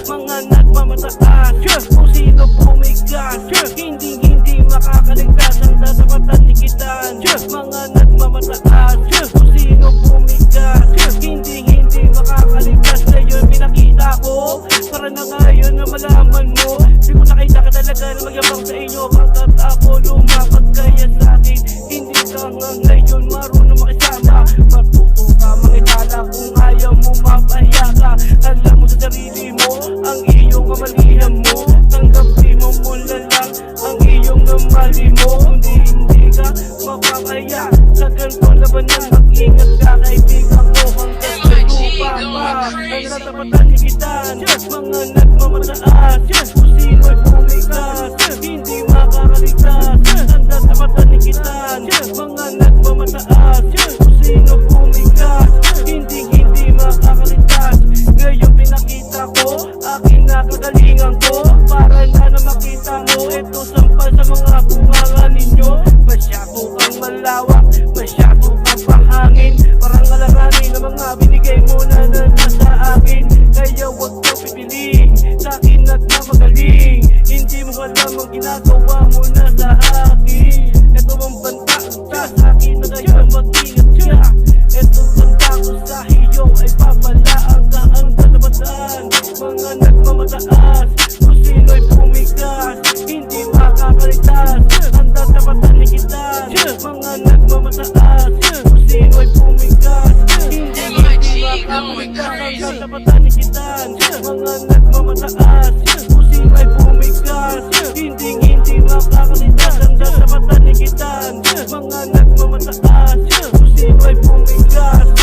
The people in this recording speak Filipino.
Mga nagmamataas, kung sino pumigas, hindi makakaligtas ang dasapatan ni Kitan. Mga nagmamataas, kung sino pumigas, hindi makakaligtas. Ngayon pinakita ko, para na ngayon na malaman mo. Di ko nakita ka talaga na magyabang sa inyo, pagkat ako lumapat kaya sa akin. Hindi ka nga ngayon marunong makisama. Matuto ka mangitala kung ayaw mo mapaya ka. Alam mo sa sarili mo ang iyong kamalihan mo. Tanggapin mo mula lang ang iyong namali mo. Hindi ka mapapaya sa ganito labanan. Mag-ingat ka kaibigan ko hanggang sa lupa pa. Ang natapatan ni Kitan, mga nagmamataas, kung sino'y pumigas, hindi makakaligtas. Ang natapatan ni Kitan, mga nagmamataas, kung sino pumigas, hindi makakaligtas. Ngayon pinakita ko aking nakagalingan ko, para na makita mo ito sampal sa mga bunganga ninyo. Masyado kang malawak, masyado kang pahangin, parang alanganin ng mga binigay mo na nasa akin. Kaya huwag mo pipiliin sa akin at namagaling. Hindi mo alam ang ginagawa mo na sa akin. Ito ang banta sa akin na ngayon mag-ingat ka. Ito banta ko sa iyo ay papalaan ka ang talabatan. Mga nagmamataas, kung sino'y pumigas, hindi makakaligtas. Ang tatapatan ni Kitan, mga nagmamataas, kung sino'y pumigas, hindi makakaligtas. Ang tatapatan ni Kitan, mga nagmamataas, kung sino'y pumigas, hindi makakaligtas. Ang tatapatan ni Kitan, mga nagmamataas, kung sino'y pumigas.